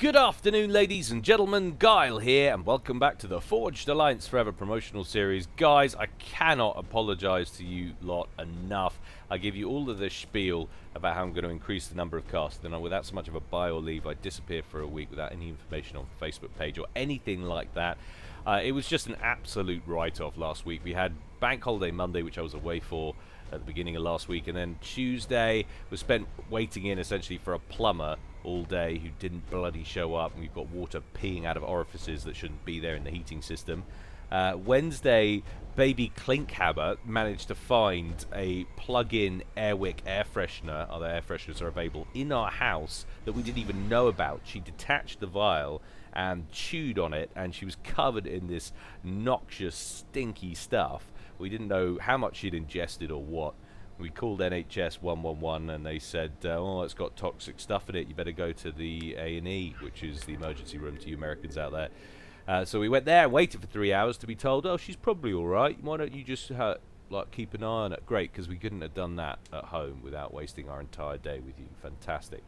Good afternoon, ladies and gentlemen. Guile here, and welcome back to the Forged Alliance Forever promotional series. Guys, I cannot apologize to you lot enough. I give you all of the spiel about how I'm going to increase the number of casts. Then, without so much of a buy or leave, I disappear for a week without any information on the Facebook page or anything like that. It was just an absolute write-off last week. We had Bank Holiday Monday, which I was away for at the beginning of last week, and then Tuesday was spent waiting in essentially for a plumber all day who didn't bloody show up, and we've got water peeing out of orifices that shouldn't be there in the heating system. Wednesday, baby Klinkhammer managed to find a plug-in Airwick air freshener. Other air fresheners are available in our house that we didn't even know about. She detached the vial and chewed on it, and she was covered in this noxious, stinky stuff. We didn't know how much she'd ingested or what. We called NHS 111 and they said, oh, it's got toxic stuff in it, you better go to the A&E, which is the emergency room to you Americans out there. So we went there and waited for 3 hours to be told, oh, she's probably alright, why don't you just keep an eye on it. Great, because we couldn't have done that at home without wasting our entire day with you. Fantastic.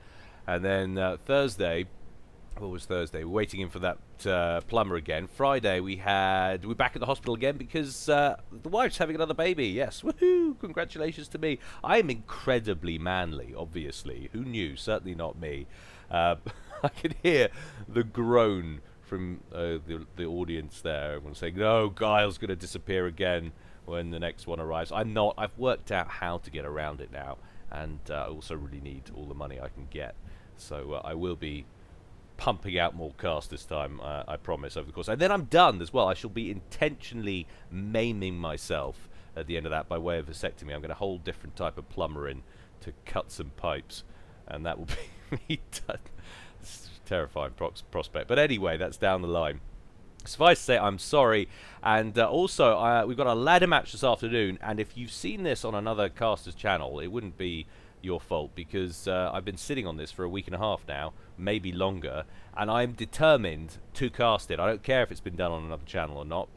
And then Thursday, what was Thursday? We're waiting in for that plumber again. Friday we're back at the hospital again because the wife's having another baby. Yes, woohoo! Congratulations to me. I am incredibly manly, obviously. Who knew? Certainly not me. I could hear the groan from the audience there. Everyone saying, "No, Guile's going to disappear again when the next one arrives." I'm not. I've worked out how to get around it now, and I also really need all the money I can get. So I will be pumping out more cast this time, I promise, over the course. And then I'm done as well. I shall be intentionally maiming myself at the end of that by way of vasectomy. I'm going to hold a different type of plumber in to cut some pipes, and that will be me done. It's a terrifying prospect. But anyway, that's down the line. Suffice to say, I'm sorry. And also, we've got a ladder match this afternoon, and if you've seen this on another caster's channel, it wouldn't be your fault, because I've been sitting on this for a week and a half now, maybe longer, and I'm determined to cast it. I don't care if it's been done on another channel or not.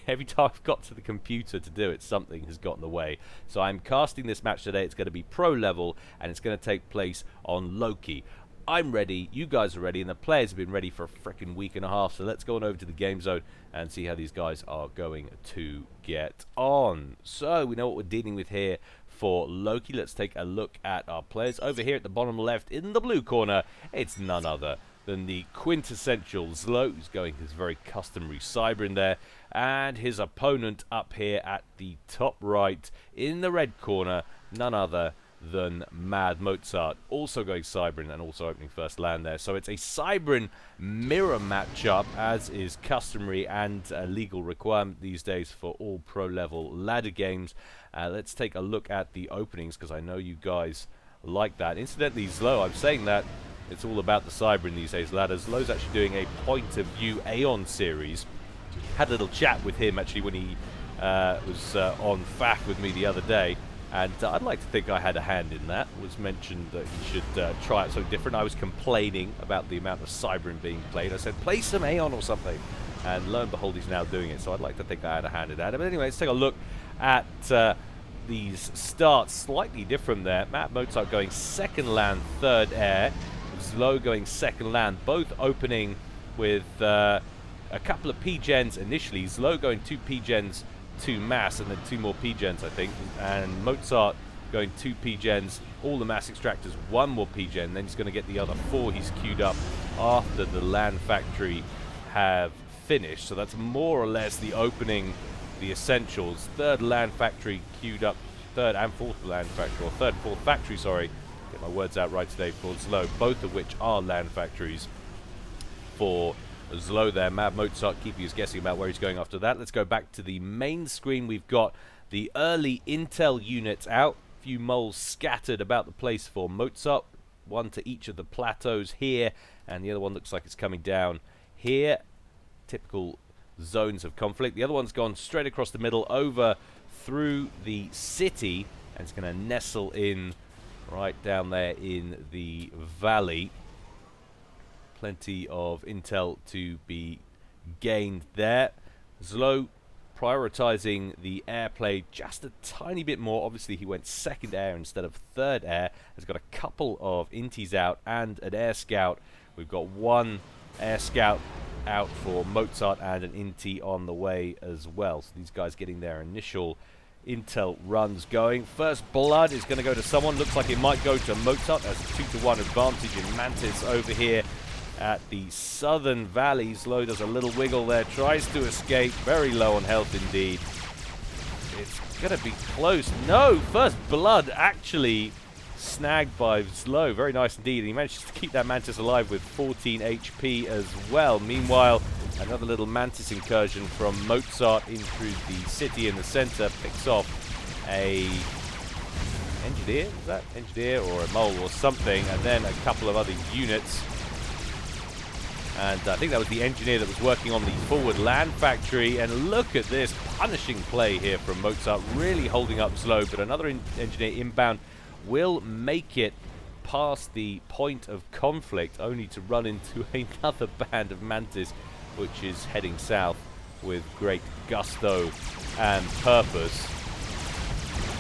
Every time I've got to the computer to do it, something has got in the way. So I'm casting this match today. It's going to be pro level, and it's going to take place on Loki. I'm ready, you guys are ready, and the players have been ready for a freaking week and a half, so let's go on over to the game zone and see how these guys are going to get on. So we know what we're dealing with here for Loki. Let's take a look at our players. Over here at the bottom left, in the blue corner, it's none other than the quintessential ZLO, who's going his very customary cyber in there, and his opponent up here at the top right, in the red corner, none other than Mad-Mozart, also going Cybrin and also opening first land there. So it's a Cybrin mirror matchup, as is customary and a legal requirement these days for all pro-level ladder games. Let's take a look at the openings, because I know you guys like that. Incidentally, ZLO, I'm saying that it's all about the Cybrin these days. Ladders. ZLO's actually doing a point of view Aeon series. Had a little chat with him actually when he was on FAF with me the other day. And I'd like to think I had a hand in that. It was mentioned that he should try out something different. I was complaining about the amount of Cybrin being played. I said, play some Aeon or something. And lo and behold, he's now doing it. So I'd like to think I had a hand in that. But anyway, let's take a look at these starts. Slightly different there. Mad-Mozart going second land, third air. ZLO going second land. Both opening with a couple of P-gens initially. ZLO going 2 P-gens, 2 mass, and then 2 more P-gens, I think, and Mozart going 2 P-gens, all the mass extractors, 1 more P-gen, then he's going to get the other 4 he's queued up after the land factory have finished. So that's more or less the opening, the essentials. Third land factory queued up, third and fourth land factory, or third and fourth factory, sorry, get my words out right today, for ZLO, both of which are land factories for ZLO there. Mad-Mozart keeping us guessing about where he's going after that. Let's go back to the main screen. We've got the early intel units out. A few moles scattered about the place for Mozart. 1 to each of the plateaus here, and the other one looks like it's coming down here. Typical zones of conflict. The other one's gone straight across the middle over through the city, and it's going to nestle in right down there in the valley. Plenty of intel to be gained there. ZLO prioritizing the airplay just a tiny bit more. Obviously, he went second air instead of third air. Has got a couple of inties out and an air scout. We've got one air scout out for Mozart and an intie on the way as well. So these guys getting their initial intel runs going. First blood is going to go to someone. Looks like it might go to Mozart as a 2-to-1 advantage in Mantis over here at the southern valley. ZLO does a little wiggle there, tries to escape. Very low on health indeed. It's going to be close. No, first blood actually snagged by ZLO. Very nice indeed. And he manages to keep that Mantis alive with 14 HP as well. Meanwhile, another little Mantis incursion from Mozart in through the city in the center. Picks off a engineer, is that engineer or a mole or something, and then a couple of other units. And I think that was the engineer that was working on the forward land factory. And look at this punishing play here from Mozart, really holding up ZLO. But another engineer inbound will make it past the point of conflict, only to run into another band of Mantis, which is heading south with great gusto and purpose.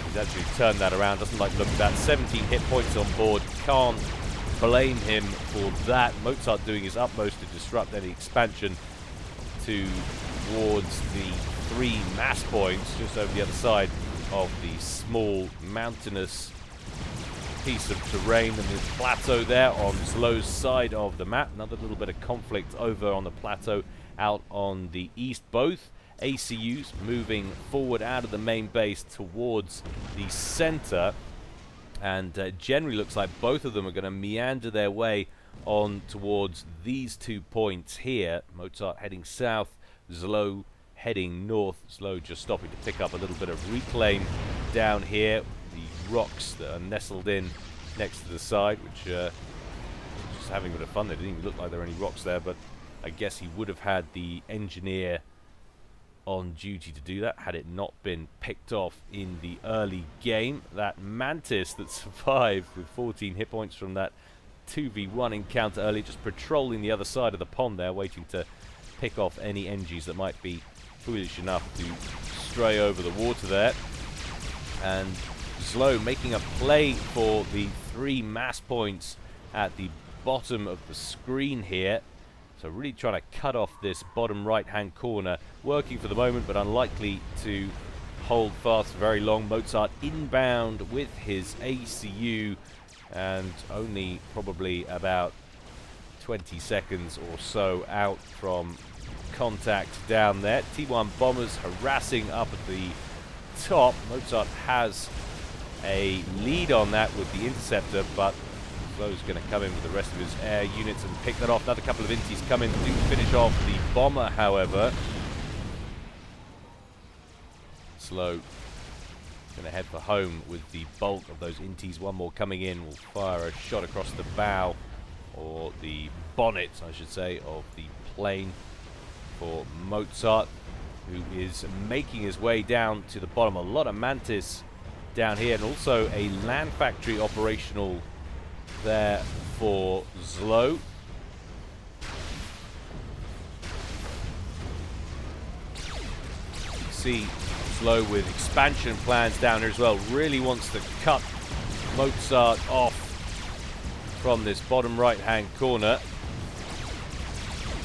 He's actually turned that around, doesn't like the look at that. 17 hit points on board, can't blame him for that. Mozart doing his utmost to disrupt any expansion towards the 3 mass points just over the other side of the small mountainous piece of terrain and the plateau there on ZLO's side of the map. Another little bit of conflict over on the plateau out on the east. Both ACUs moving forward out of the main base towards the center, and generally looks like both of them are going to meander their way on towards these 2 points here. Mozart heading south, ZLO heading north. ZLO just stopping to pick up a little bit of reclaim down here. The rocks that are nestled in next to the side, which just having a bit of fun. They didn't even look like there were any rocks there, but I guess he would have had the engineer on duty to do that had it not been picked off in the early game. That Mantis that survived with 14 hit points from that 2v1 encounter early, just patrolling the other side of the pond there, waiting to pick off any NGs that might be foolish enough to stray over the water there. And ZLO making a play for the 3 mass points at the bottom of the screen here. So really trying to cut off this bottom right-hand corner. Working for the moment, but unlikely to hold fast for very long. Mozart inbound with his ACU, and only probably about 20 seconds or so out from contact down there. T1 bombers harassing up at the top. Mozart has a lead on that with the interceptor, but ZLO's going to come in with the rest of his air units and pick that off. Another couple of inties come in to finish off the bomber, however. ZLO going to head for home with the bulk of those inties. One more coming in will fire a shot across the bow, or the bonnet, I should say, of the plane for Mozart, who is making his way down to the bottom. A lot of Mantis down here, and also a land factory operational there for ZLO. You see ZLO with expansion plans down here as well. Really wants to cut Mozart off from this bottom right-hand corner.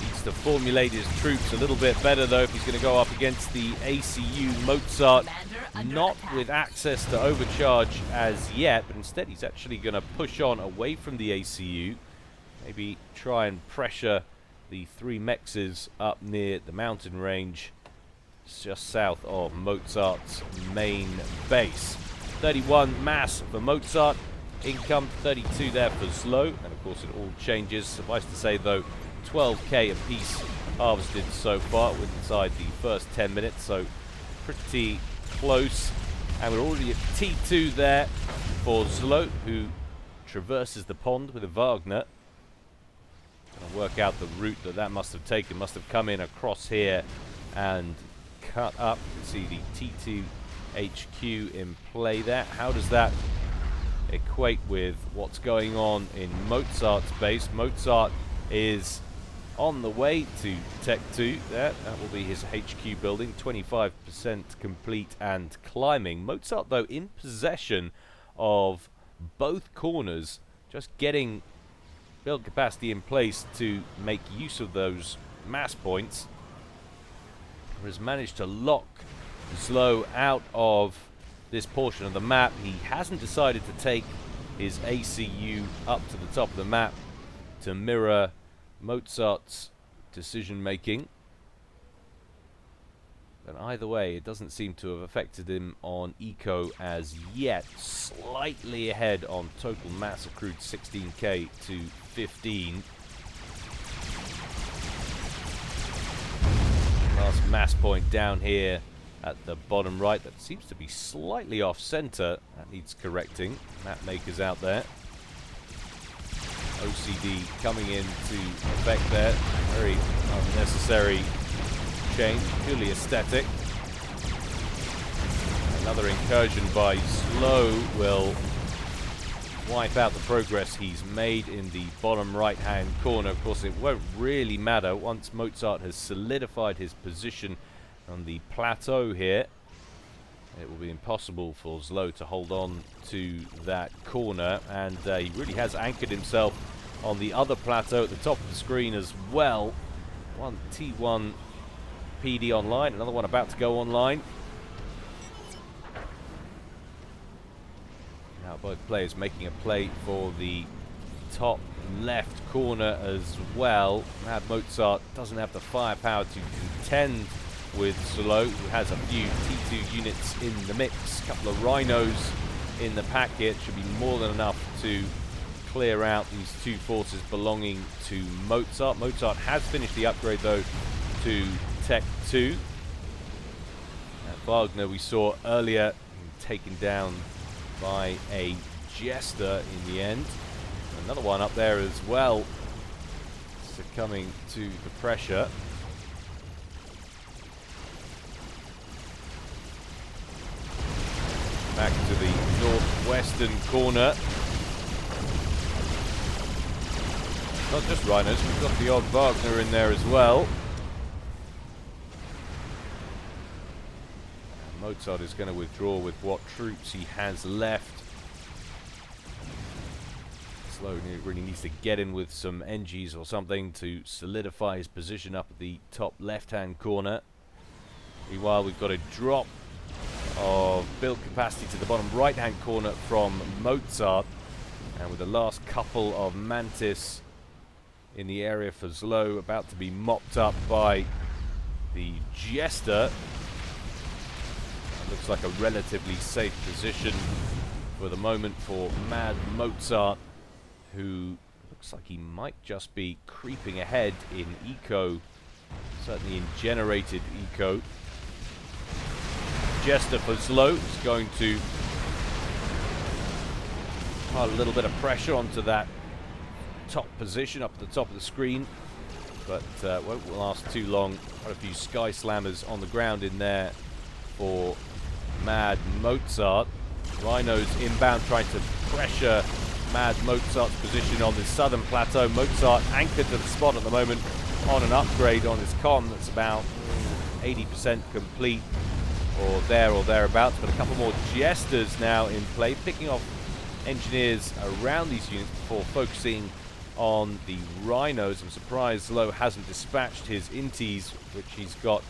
Needs to formulate his troops a little bit better, though, if he's going to go up against the ACU. Mozart not with access to overcharge as yet, but instead he's actually going to push on away from the ACU. Maybe try and pressure the 3 mexes up near the mountain range just south of Mozart's main base. 31 mass for Mozart, income 32 there for ZLO, and of course it all changes. Suffice to say, though, 12k apiece harvested so far inside the first 10 minutes, so pretty close. And we're already at T2 there for ZLO, who traverses the pond with a Wagner. Gonna work out the route that must have taken. Must have come in across here and cut up. You can see the T2 HQ in play there. How does that equate with what's going on in Mozart's base? Mozart is on the way to Tech 2 there. That will be his HQ building, 25% complete and climbing. Mozart, though, in possession of both corners, just getting build capacity in place to make use of those mass points. Has managed to lock ZLO out of this portion of the map. He hasn't decided to take his ACU up to the top of the map to mirror Mozart's decision making. But either way, it doesn't seem to have affected him on eco as yet. Slightly ahead on total mass accrued, 16k to 15. Last mass point down here at the bottom right. That seems to be slightly off center. That needs correcting. Map makers out there. OCD coming into effect there. Very unnecessary change, purely aesthetic. Another incursion by ZLO will wipe out the progress he's made in the bottom right-hand corner. Of course, it won't really matter once Mozart has solidified his position on the plateau here. It will be impossible for ZLO to hold on to that corner, and he really has anchored himself on the other plateau at the top of the screen as well. One T1 PD online, another one about to go online. Now both players making a play for the top left corner as well. Mad-Mozart doesn't have the firepower to contend with ZLO, who has a few T2 units in the mix. A couple of rhinos in the packet should be more than enough to clear out these two forces belonging to Mozart. Mozart has finished the upgrade though to Tech 2. Wagner we saw earlier taken down by a Jester in the end. Another one up there as well, succumbing to the pressure. Back to the northwestern corner. Not just rhinos, we've got the odd Wagner in there as well. Mozart is going to withdraw with what troops he has left. ZLO really needs to get in with some NGs or something to solidify his position up at the top left-hand corner. Meanwhile, we've got a drop of build capacity to the bottom right-hand corner from Mozart. And with the last couple of Mantis in the area for ZLO about to be mopped up by the Jester. Looks like a relatively safe position for the moment for Mad-Mozart, who looks like he might just be creeping ahead in eco, certainly in generated eco. Jester for ZLO is going to pile a little bit of pressure onto that top position up at the top of the screen, but won't last too long. Quite a few Sky Slammers on the ground in there for Mad-Mozart. Rhinos inbound trying to pressure Mad-Mozart's position on the southern plateau. Mozart anchored to the spot at the moment on an upgrade on his comm that's about 80% complete or there or thereabouts, but a couple more Jesters now in play, picking off engineers around these units before focusing on the Rhinos. I'm surprised ZLO hasn't dispatched his Intis, which he's got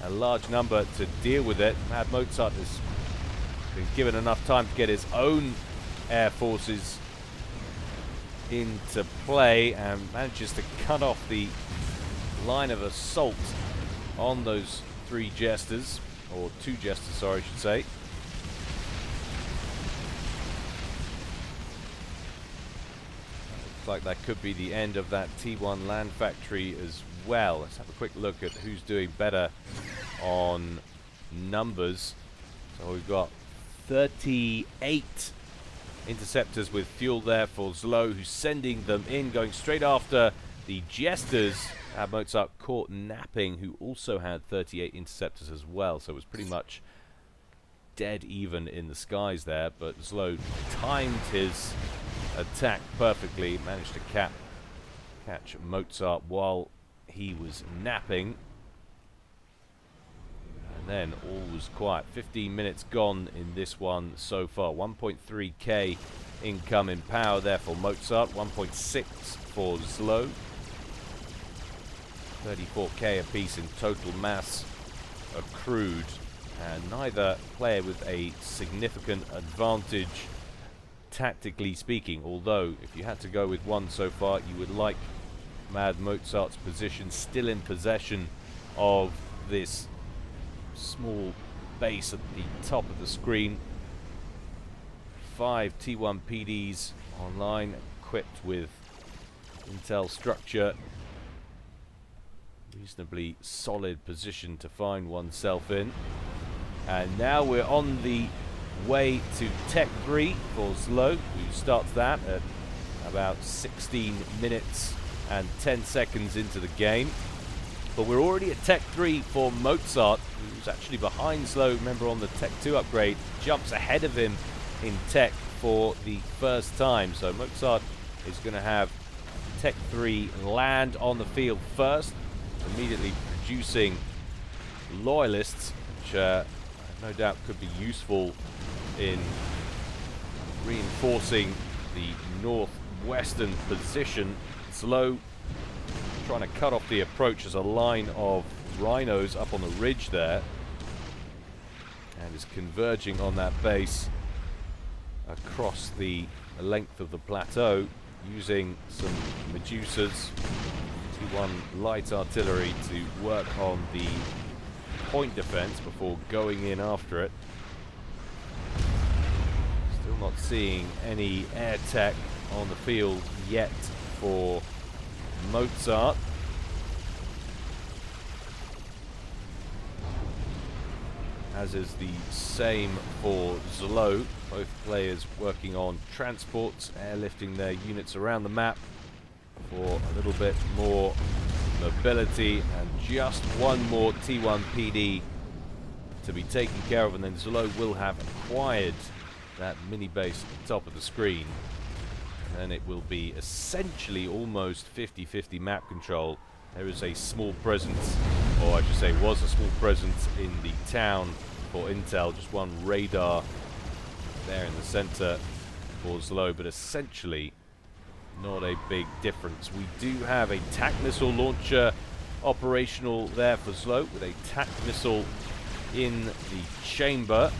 a large number to deal with it. Mad-Mozart has been given enough time to get his own air forces into play and manages to cut off the line of assault on those three Jesters, or two Jesters, sorry, I should say. Looks like that could be the end of that T1 land factory as well. Let's have a quick look at who's doing better on numbers. So we've got 38 interceptors with fuel there for ZLO, who's sending them in, going straight after the Jesters. Mozart caught napping, who also had 38 interceptors as well, so it was pretty much dead even in the skies there, but ZLO timed his attack perfectly, managed to catch Mozart while he was napping. And then all was quiet. 15 minutes gone in this one so far. 1.3k incoming power there for Mozart. 1.6 for ZLO. 34k apiece in total mass accrued. And neither player with a significant advantage, tactically speaking. Although, if you had to go with one so far, you would like Mad-Mozart's position, still in possession of this small base at the top of the screen. 5 T1 PDs online, equipped with intel structure. Reasonably solid position to find oneself in. And now we're on the way to Tech 3 for ZLO, who starts that at about 16 minutes and 10 seconds into the game. But we're already at Tech 3 for Mozart, who's actually behind ZLO. Remember, on the Tech 2 upgrade, jumps ahead of him in Tech for the first time. So Mozart is going to have Tech 3 land on the field first, immediately producing loyalists, which no doubt could be useful in reinforcing the northwestern position. ZLO trying to cut off the approach as a line of rhinos up on the ridge there, and is converging on that base across the length of the plateau using some Medusas, T1 light artillery to work on the point defense before going in after it. Still not seeing any air tech on the field yet for Mozart. As is the same for ZLO. Both players working on transports, airlifting their units around the map for a little bit more mobility, and just one more T1 PD to be taken care of, and then ZLO will have acquired that mini base at the top of the screen. And it will be essentially almost 50-50 map control. There is a small presence, or I should say was a small presence, in the town for intel. Just one radar there in the center for ZLO, but essentially not a big difference. We do have a TAC missile launcher operational there for ZLO, with a TAC missile in the chamber.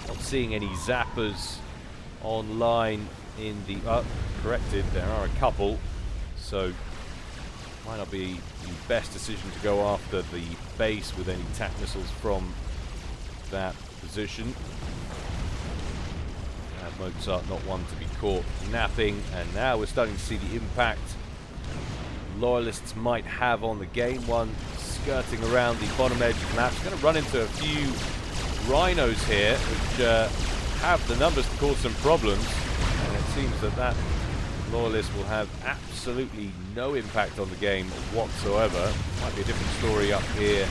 Not seeing any zappers online in the... corrected, there are a couple, so might not be the best decision to go after the base with any TAC missiles from that position. Mozart not one to be caught napping, and now we're starting to see the impact loyalists might have on the game. One skirting around the bottom edge of the map. It's going to run into a few rhinos here, which have the numbers to cause some problems, and it seems that that loyalist will have absolutely no impact on the game whatsoever. Might be a different story up here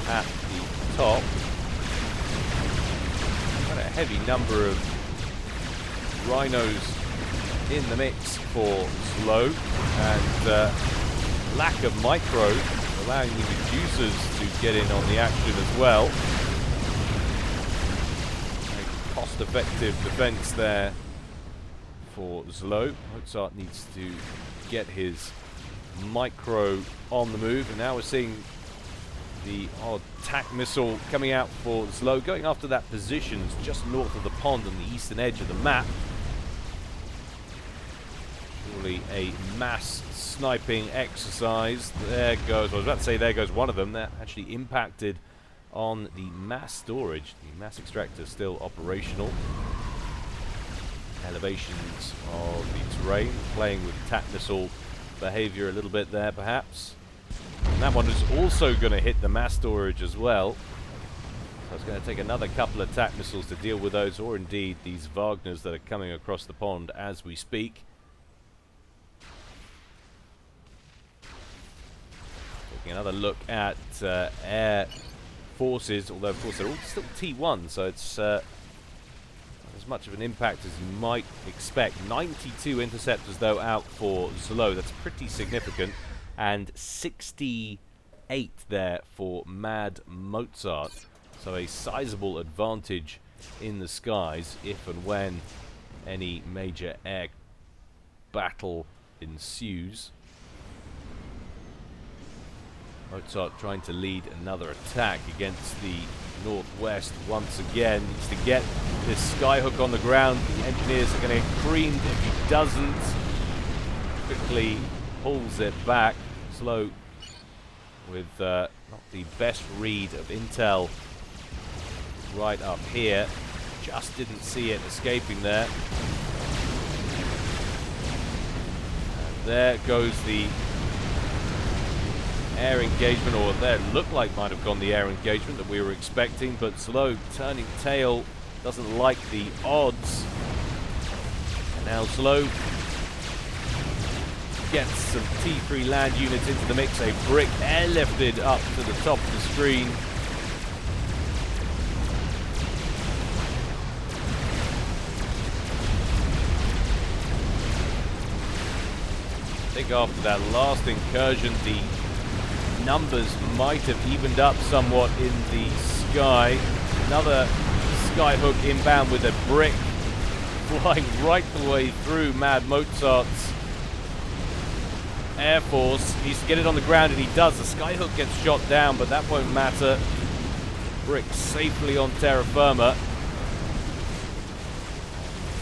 at the top. Quite a heavy number of rhinos in the mix for ZLO, and lack of micro allowing the Medusas to get in on the action as well. A cost-effective defense there for ZLO. Mozart needs to get his micro on the move, and now we're seeing the odd TAC missile coming out for ZLO, going after that position just north of the pond on the eastern edge of the map. Surely a mass sniping exercise. There goes, I was about to say there goes one of them. That actually impacted on the mass storage. The mass extractor still operational. Elevations of the terrain, playing with TAC missile behavior a little bit there perhaps. And that one is also going to hit the mass storage as well. So it's going to take another couple of TAC missiles to deal with those, or indeed these Wagners that are coming across the pond as we speak. Taking another look at air forces, although of course they're all still T1, so it's there's as much of an impact as you might expect. 92 interceptors, though, out for ZLO. That's pretty significant. And 68 there for Mad-Mozart. So a sizable advantage in the skies if and when any major air battle ensues. Mozart trying to lead another attack against the northwest once again. Needs to get this skyhook on the ground. The engineers are going to get creamed if he doesn't. Quickly pulls it back. ZLO with not the best read of intel right up here. Just didn't see it escaping there. And there goes the air engagement, or there looked like might have gone the air engagement that we were expecting, but ZLO turning tail, doesn't like the odds. And now ZLO gets some T3 land units into the mix. A brick airlifted up to the top of the screen. I think after that last incursion, the numbers might have evened up somewhat in the sky. Another skyhook inbound with a brick flying right the way through Mad-Mozart's Air Force. He needs to get it on the ground, and he does. The skyhook gets shot down, but that won't matter. Brick safely on terra firma.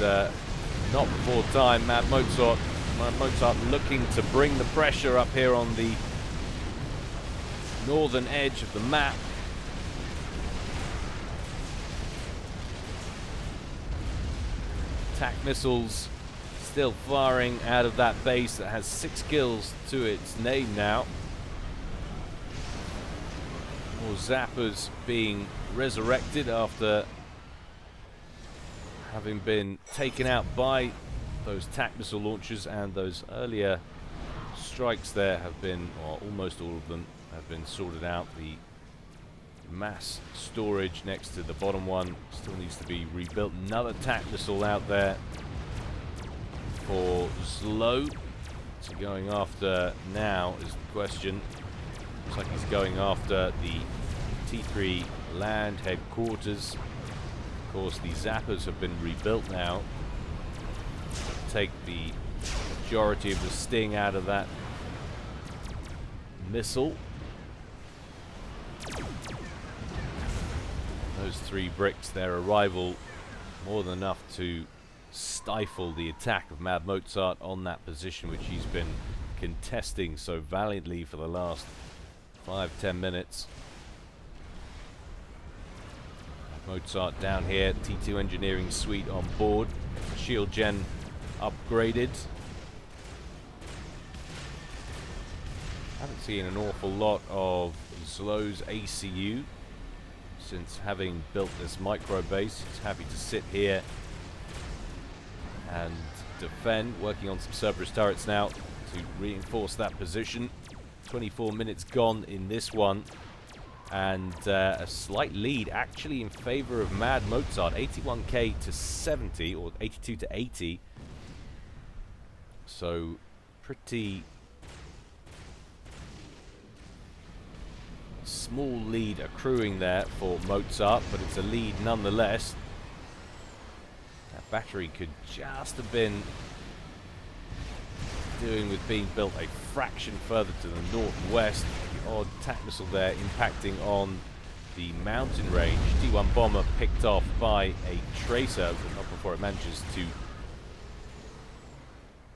And, not before time. Mad-Mozart looking to bring the pressure up here on the northern edge of the map. Attack missiles still firing out of that base that has 6 kills to its name now. More zappers being resurrected after having been taken out by those TAC missile launchers, and those earlier strikes there have been, or almost all of them, have been sorted out. The mass storage next to the bottom one still needs to be rebuilt. Another TAC missile out there for ZLO. What's he going after now is the question. Looks like he's going after the T3 land headquarters. Of course, the zappers have been rebuilt now. Take the majority of the sting out of that missile. Those 3 bricks, their arrival, more than enough to stifle the attack of Mad-Mozart on that position, which he's been contesting so valiantly for the last 5-10 minutes. Mozart down here, T2 engineering suite on board, shield gen upgraded. Haven't seen an awful lot of ZLO's ACU since having built this micro base. He's happy to sit here and defend, working on some Cerberus turrets now to reinforce that position. 24 minutes gone in this one, and a slight lead actually in favor of Mad-Mozart, 81k to 70, or 82 to 80. So pretty small lead accruing there for Mozart, but it's a lead nonetheless. That battery could just have been doing with being built a fraction further to the northwest. The odd TAC missile there impacting on the mountain range. T1 bomber picked off by a tracer, but not before it manages to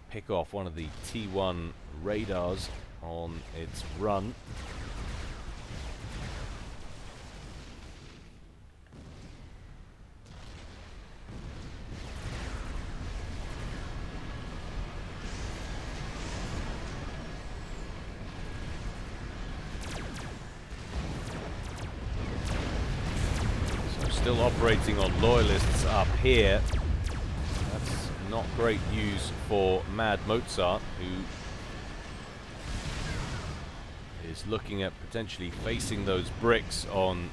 pick off one of the T1 radars on its run. Still operating on loyalists up here. That's not great news for Mad-Mozart, who is looking at potentially facing those bricks on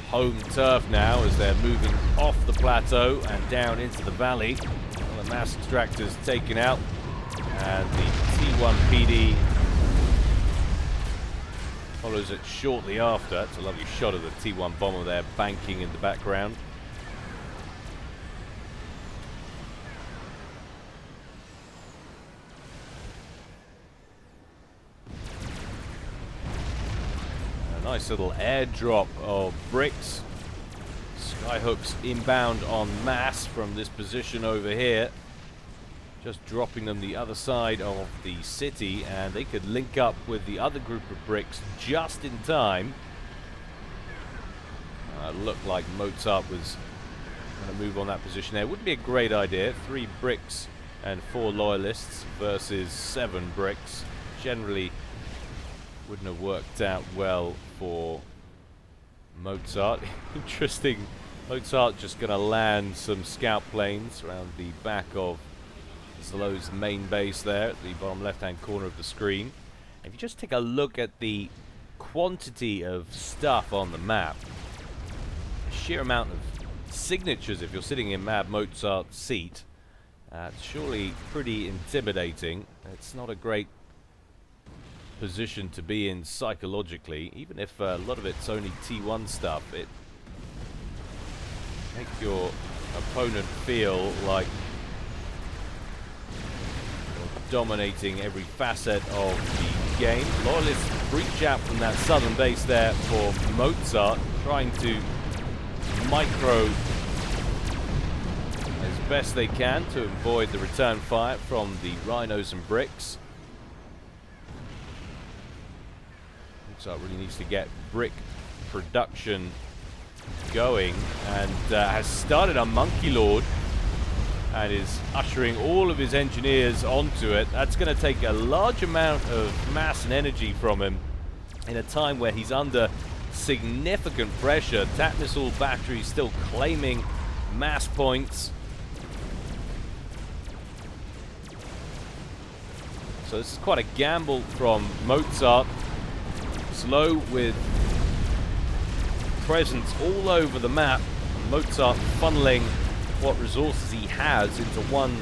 home turf now as they're moving off the plateau and down into the valley. Well, the mass extractor's taken out, and the T1 PD follows it shortly after. It's a lovely shot of the T1 bomber there banking in the background. Nice little airdrop of bricks. Skyhooks inbound en masse from this position over here. Just dropping them the other side of the city, and they could link up with the other group of bricks just in time. Looked like Mozart was going to move on that position there. Wouldn't be a great idea. 3 bricks and 4 loyalists versus 7 bricks. Generally wouldn't have worked out well for Mozart. Interesting. Mozart just going to land some scout planes around the back of ZLO's main base there at the bottom left-hand corner of the screen. If you just take a look at the quantity of stuff on the map, the sheer amount of signatures if you're sitting in Mad-Mozart's seat, it's surely pretty intimidating. It's not a great position to be in psychologically, even if a lot of it's only T1 stuff. It makes your opponent feel like you're dominating every facet of the game. Loyalists breach out from that southern base there for Mozart, trying to micro as best they can to avoid the return fire from the rhinos and bricks. So it really needs to get brick production going, and has started a Monkey Lord and is ushering all of his engineers onto it. That's going to take a large amount of mass and energy from him in a time where he's under significant pressure. TAC missile batteries still claiming mass points. So this is quite a gamble from Mozart. ZLO with presence all over the map. Mozart funneling what resources he has into one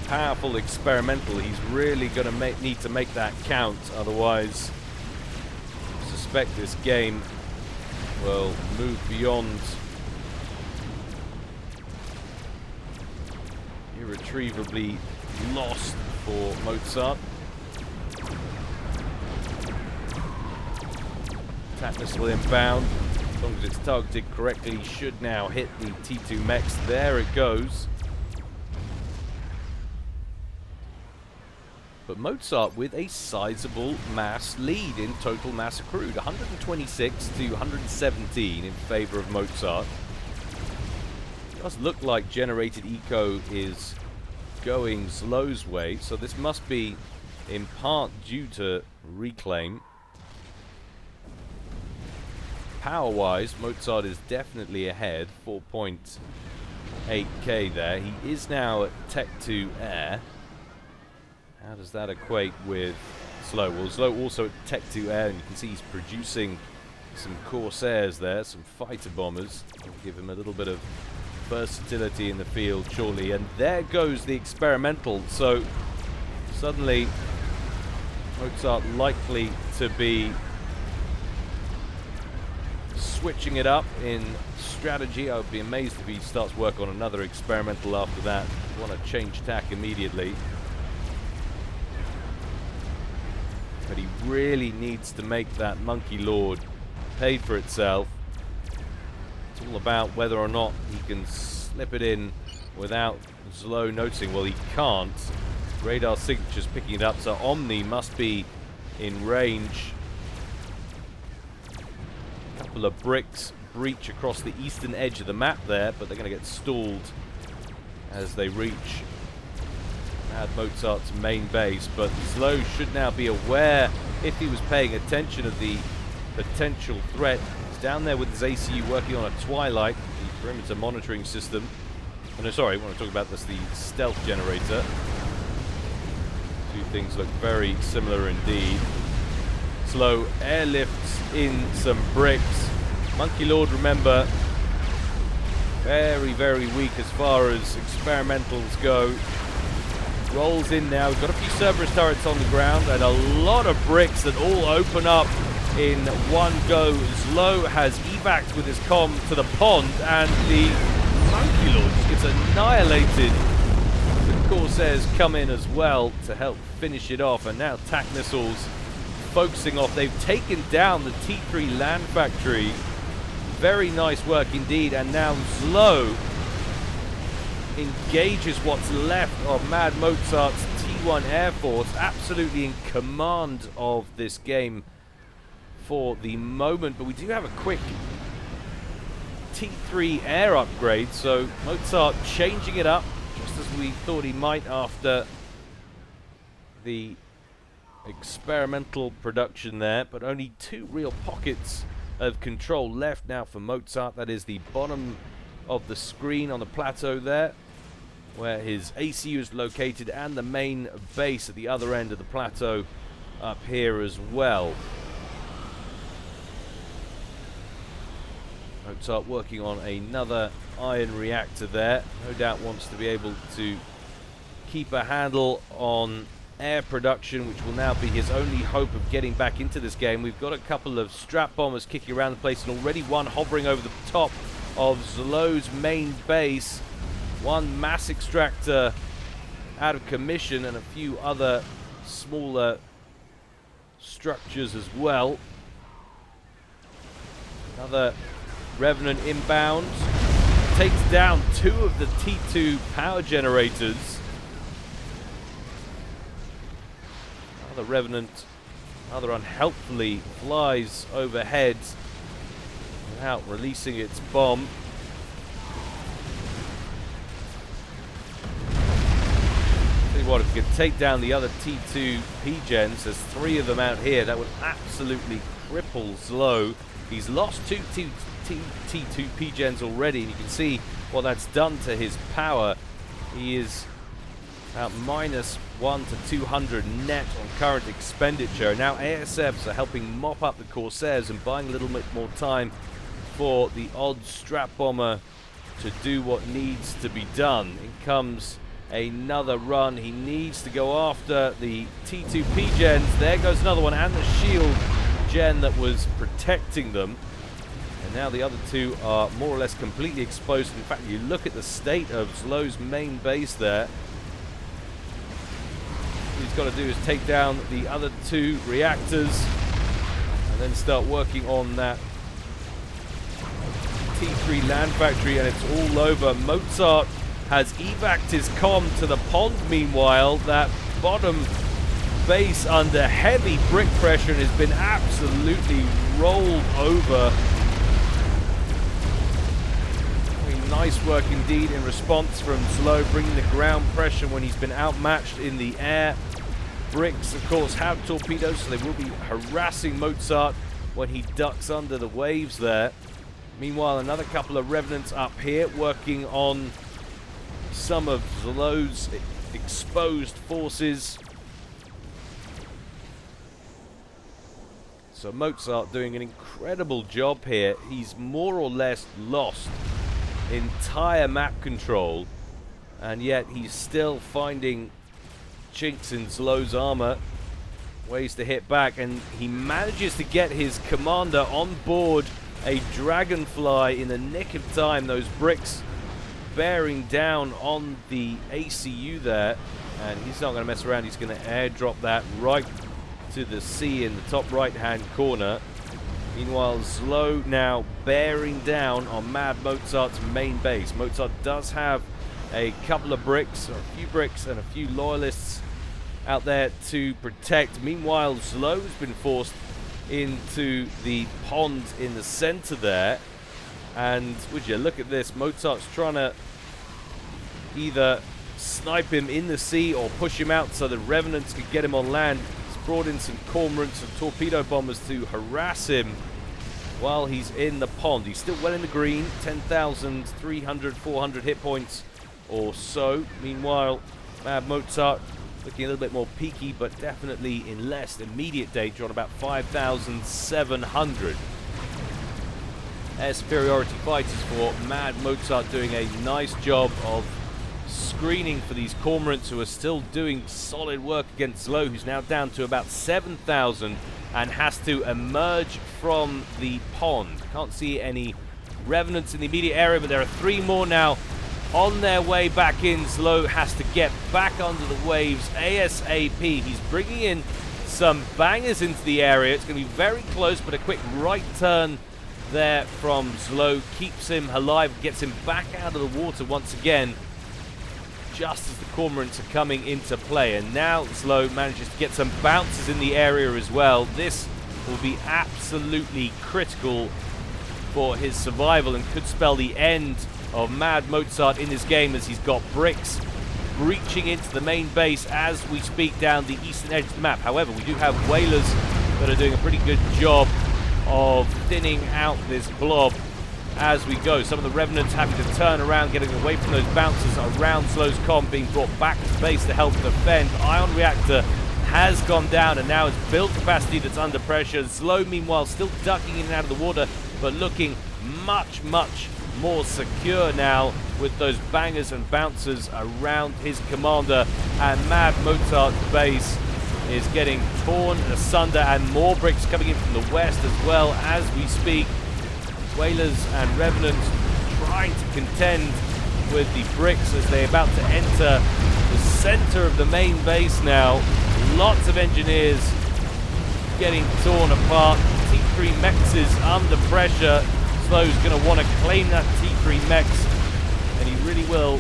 powerful experimental. He's really going to need to make that count, otherwise I suspect this game will move beyond irretrievably lost for Mozart. TAC missile inbound, as long as it's targeted correctly, should now hit the T2 mechs. There it goes. But Mozart with a sizable mass lead in total mass accrued, 126 to 117 in favor of Mozart. It does look like generated eco is going ZLO's way, so this must be in part due to reclaim. Power-wise, Mozart is definitely ahead, 4.8k there. He is now at Tech 2 Air. How does that equate with ZLO? Well, ZLO also at Tech 2 Air, and you can see he's producing some Corsairs there, some fighter bombers. That'll give him a little bit of versatility in the field shortly. And there goes the experimental. So suddenly Mozart likely to be switching it up in strategy. I would be amazed if he starts work on another experimental after that. Want to change tack immediately. But he really needs to make that Monkey Lord pay for itself. It's all about whether or not he can slip it in without ZLO noticing. Well, he can't. Radar signature's picking it up, so Omni must be in range. A couple of bricks breach across the eastern edge of the map there, but they're going to get stalled as they reach Mad-Mozart's main base. But ZLO should now be aware, if he was paying attention, of the potential threat. He's down there with his ACU working on a Twilight, the perimeter monitoring system. Oh, no, sorry, I want to talk about this, the stealth generator. Two things look very similar indeed. Slow airlifts in some bricks. Monkey Lord, remember, very, very weak as far as experimentals go. Rolls in now. We've got a few Cerberus turrets on the ground and a lot of bricks that all open up in one go. ZLO has evac with his comm to the pond, and the Monkey Lord gets annihilated. The Corsairs come in as well to help finish it off, and now TAC missiles focusing off. They've taken down the T3 land factory. Very nice work indeed, and now ZLO engages what's left of Mad-Mozart's T1 Air Force, absolutely in command of this game for the moment. But we do have a quick T3 air upgrade, so Mozart changing it up just as we thought he might after the experimental production there. But only two real pockets of control left now for Mozart. That is the bottom of the screen on the plateau there, where his ACU is located, and the main base at the other end of the plateau up here as well. Mozart working on another iron reactor there. No doubt wants to be able to keep a handle on air production, which will now be his only hope of getting back into this game. We've got a couple of strap bombers kicking around the place, and already one hovering over the top of ZLO's main base. One mass extractor out of commission, and a few other smaller structures as well. Another Revenant inbound. Takes down two of the T2 power generators. Another Revenant, rather unhelpfully, flies overhead without releasing its bomb. Tell you what, if you could take down the other T2 P-gens, there's three of them out here, that would absolutely cripple ZLO. He's lost two T2 P-gens already, and you can see what that's done to his power. He is about -1 to 200 net on current expenditure. Now ASFs are helping mop up the Corsairs and buying a little bit more time for the odd strap bomber to do what needs to be done. In comes another run. He needs to go after the T2 P-gens. There goes another one, and the shield gen that was protecting them. And now the other two are more or less completely exposed. In fact, you look at the state of ZLO's main base there. What he's got to do is take down the other two reactors and then start working on that T3 land factory, and it's all over. Mozart has evac'd his comm to the pond. Meanwhile, that bottom base under heavy brick pressure and has been absolutely rolled over. Nice work indeed in response from ZLO, bringing the ground pressure when he's been outmatched in the air. Bricks, of course, have torpedoes, so they will be harassing Mozart when he ducks under the waves there. Meanwhile, another couple of Revenants up here working on some of ZLO's exposed forces. So Mozart doing an incredible job here. He's more or less lost entire map control, and yet he's still finding chinks in ZLO's armor, ways to hit back, and he manages to get his commander on board a Dragonfly in the nick of time. Those bricks bearing down on the ACU there, and he's not going to mess around. He's going to airdrop that right to the sea in the top right hand corner. Meanwhile, ZLO now bearing down on Mad-Mozart's main base. Mozart does have a couple of bricks, or a few bricks, and a few loyalists out there to protect. Meanwhile, ZLO has been forced into the pond in the center there. And would you look at this, Mozart's trying to either snipe him in the sea or push him out so the Revenants could get him on land. Brought in some cormorants and torpedo bombers to harass him while he's in the pond. He's still well in the green, 10,300, 400 hit points or so. Meanwhile, Mad-Mozart looking a little bit more peaky, but definitely in less immediate danger on about 5,700. Air superiority fighters for Mad-Mozart doing a nice job of screening for these cormorants who are still doing solid work against ZLO, who's now down to about 7,000 and has to emerge from the pond. Can't see any revenants in the immediate area, but there are 3 more now on their way back in. ZLO has to get back under the waves ASAP. He's bringing in some bangers into the area. It's going to be very close, but a quick right turn there from ZLO keeps him alive, gets him back out of the water once again, just as the cormorants are coming into play. And now ZLO manages to get some bounces in the area as well. This will be absolutely critical for his survival and could spell the end of Mad-Mozart in this game, as he's got bricks breaching into the main base as we speak down the eastern edge of the map. However, we do have whalers that are doing a pretty good job of thinning out this blob as we go. Some of the revenants having to turn around, getting away from those bouncers around ZLO's comm, being brought back to base to help defend. Ion reactor has gone down and now has built capacity that's under pressure. ZLO, meanwhile, still ducking in and out of the water, but looking much, much more secure now with those bangers and bouncers around his commander. And Mad-Mozart's base is getting torn asunder, and more bricks coming in from the west as well as we speak. Whalers and revenants trying to contend with the bricks as they're about to enter the center of the main base now. Lots of engineers getting torn apart. T3 mechs is under pressure. ZLO's going to want to claim that T3 mechs, and he really will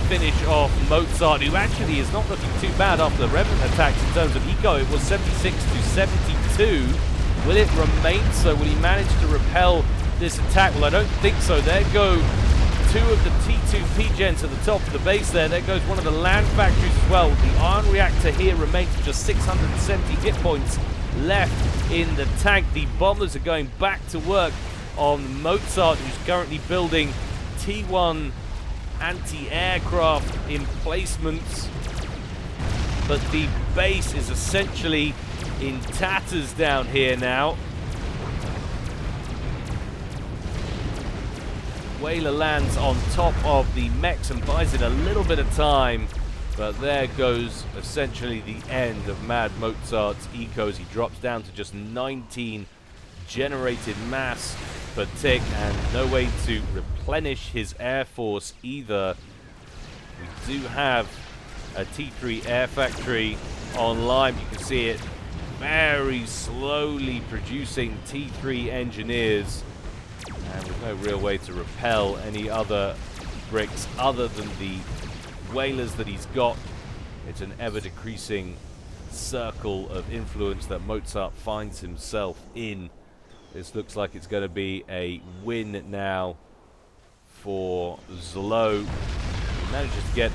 finish off Mozart, who actually is not looking too bad after the revenant attacks in terms of eco. It was 76 to 72. Will it remain so? Will he manage to repel this attack? Well, I don't think so. There go 2 of the T2 P-gens at the top of the base there. There goes one of the land factories as well. The iron reactor here remains with just 670 hit points left in the tank. The bombers are going back to work on Mozart, who's currently building T1 anti-aircraft emplacements, but the base is essentially in tatters down here now. Whaler lands on top of the mechs and buys it a little bit of time, but there goes essentially the end of Mad-Mozart's ecos. He drops down to just 19 generated mass per tick, and no way to replenish his air force either. We do have a T3 air factory online. You can see it very slowly producing T3 engineers, and with no real way to repel any other bricks other than the whalers that he's got. It's an ever-decreasing circle of influence that Mozart finds himself in. This looks like it's going to be a win now for ZLO. He manages to get a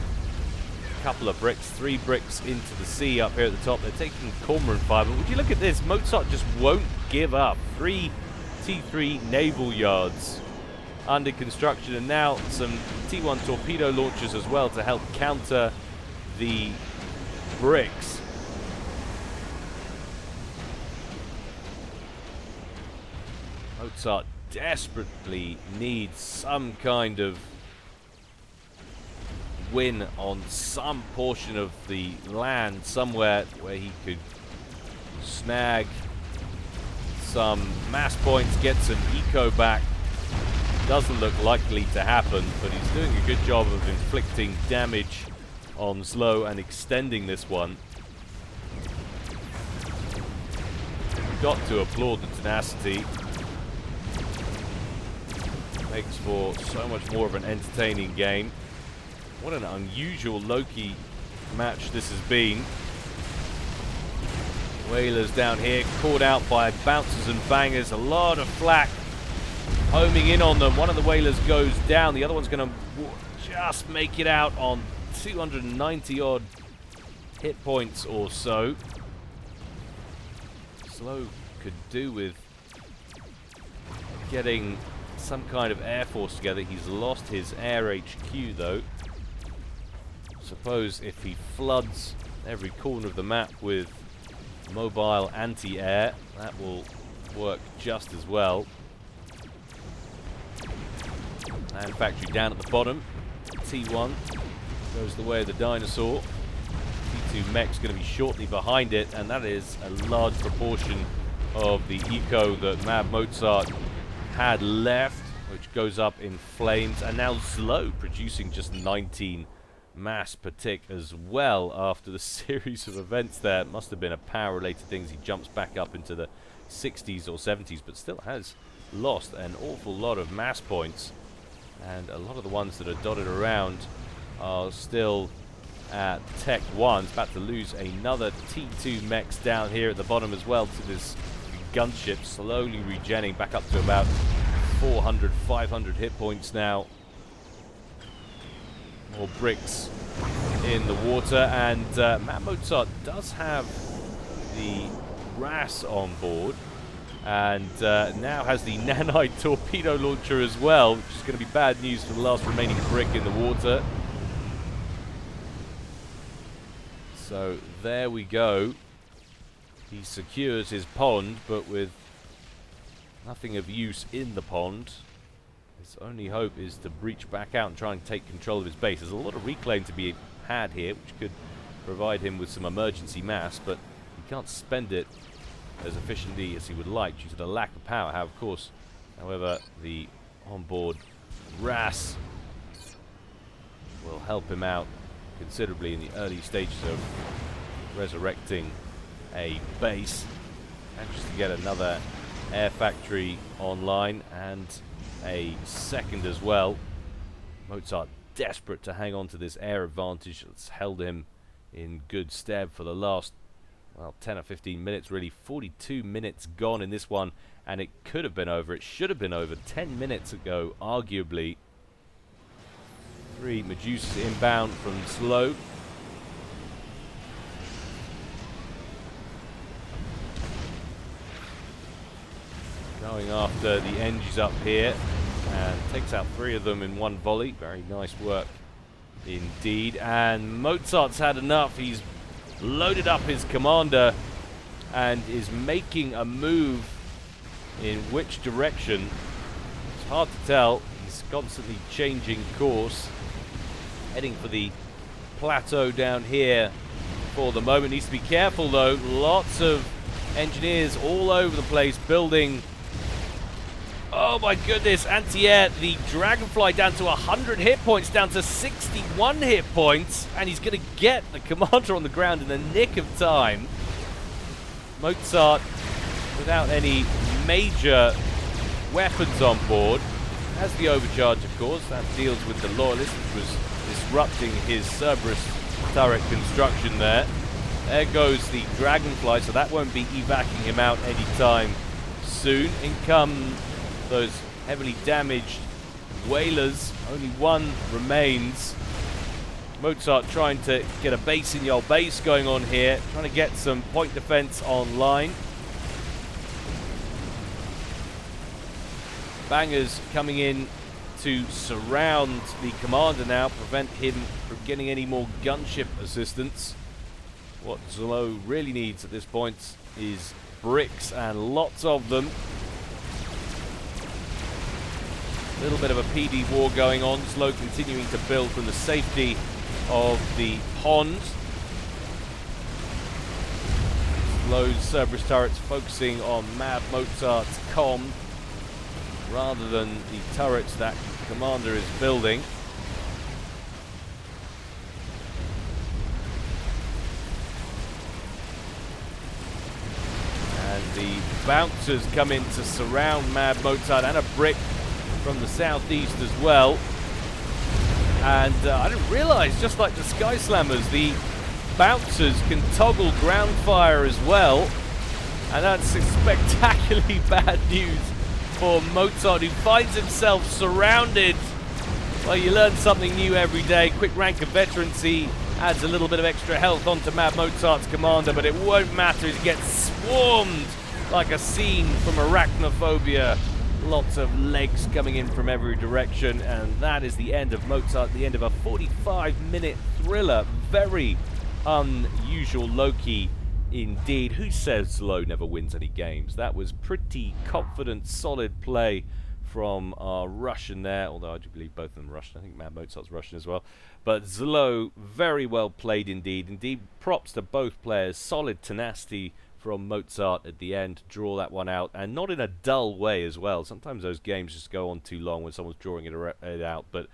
couple of bricks, 3 bricks into the sea up here at the top. They're taking cormorant fire, but would you look at this? Mozart just won't give up. 3 T3 naval yards under construction, and now some T1 torpedo launchers as well to help counter the bricks. Mozart desperately needs some kind of win on some portion of the land somewhere where he could snag some mass points, get some eco back. Doesn't look likely to happen, but he's doing a good job of inflicting damage on ZLO and extending this one. Got to applaud the tenacity. Makes for so much more of an entertaining game. What an unusual Loki match this has been. Whalers down here caught out by bouncers and bangers. A lot of flak homing in on them. One of the whalers goes down. The other one's going to just make it out on 290 odd hit points or so. ZLO could do with getting some kind of air force together. He's lost his air HQ though. Suppose if he floods every corner of the map with mobile anti-air. That will work just as well. And factory down at the bottom. T1 goes the way of the dinosaur. T2 mech's going to be shortly behind it, and that is a large proportion of the eco that Mad-Mozart had left, which goes up in flames. And now ZLO producing just 19 mass per tick as well after the series of events there. It must have been a power-related thing. He jumps back up into the 60s or 70s, but still has lost an awful lot of mass points. And a lot of the ones that are dotted around are still at Tech 1. It's about to lose another T2 mechs down here at the bottom as well to this gunship, slowly regenning back up to about 400, 500 hit points now. More bricks in the water, and Mad-Mozart does have the RAS on board, and now has the nanite torpedo launcher as well, which is going to be bad news for the last remaining brick in the water. So there we go. He secures his pond, but with nothing of use in the pond. His only hope is to breach back out and try and take control of his base. There's a lot of reclaim to be had here, which could provide him with some emergency mass, but he can't spend it as efficiently as he would like due to the lack of power. However, the onboard RAS will help him out considerably in the early stages of resurrecting a base. Managed to get another air factory online and a second as well. Mozart desperate to hang on to this air advantage that's held him in good stead for the last, well, 10 or 15 minutes really. 42 minutes gone in this one, and it could have been over. It should have been over 10 minutes ago, arguably. 3 Medusas inbound from ZLO. Going after the Engies up here, and takes out 3 of them in one volley. Very nice work indeed. And Mozart's had enough. He's loaded up his commander and is making a move in which direction. It's hard to tell. He's constantly changing course. Heading for the plateau down here for the moment. Needs to be careful though. Lots of engineers all over the place building. Oh my goodness, anti-air, the Dragonfly down to 100 hit points, down to 61 hit points, and he's going to get the commander on the ground in the nick of time. Mozart, without any major weapons on board, has the overcharge, of course. That deals with the Loyalist, which was disrupting his Cerberus turret construction there. There goes the Dragonfly, so that won't be evacing him out anytime soon. In come those heavily damaged whalers. Only one remains. Mozart trying to get a base in the old base going on here, trying to get some point defense online. Bangers coming in to surround the commander now, prevent him from getting any more gunship assistance. What ZLO really needs at this point is bricks, and lots of them. A little bit of a PD war going on. ZLO continuing to build from the safety of the pond. ZLO's Cerberus turrets focusing on Mad-Mozart's comm rather than the turrets that Commander is building. And the bouncers come in to surround Mad-Mozart, and a brick from the southeast as well. And I didn't realize, just like the Sky Slammers, the bouncers can toggle ground fire as well. And that's spectacularly bad news for Mozart, who finds himself surrounded. Well, you learn something new every day. Quick rank of veterancy adds a little bit of extra health onto Mad-Mozart's commander, but it won't matter as he gets swarmed like a scene from Arachnophobia. Lots of legs coming in from every direction, and that is the end of Mozart, the end of a 45-minute thriller. Very unusual low-key indeed. Who says ZLO never wins any games? That was pretty confident, solid play from our Russian there, although I do believe both of them Russian. I think Mad-Mozart's Russian as well. But ZLO, very well played indeed. Indeed, props to both players. Solid tenacity from Mozart at the end to draw that one out, and not in a dull way as well. Sometimes those games just go on too long when someone's drawing it out, but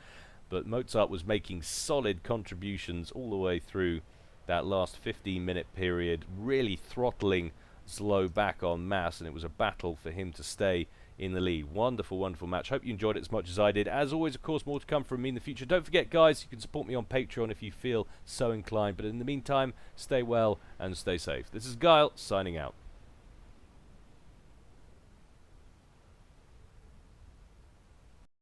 Mozart was making solid contributions all the way through that last 15-minute period, really throttling ZLO back en masse, and it was a battle for him to stay in the lead. Wonderful, wonderful match. Hope you enjoyed it as much as I did. As always, of course, more to come from me in the future. Don't forget, guys, you can support me on Patreon if you feel so inclined. But in the meantime, stay well and stay safe. This is Guile, signing out.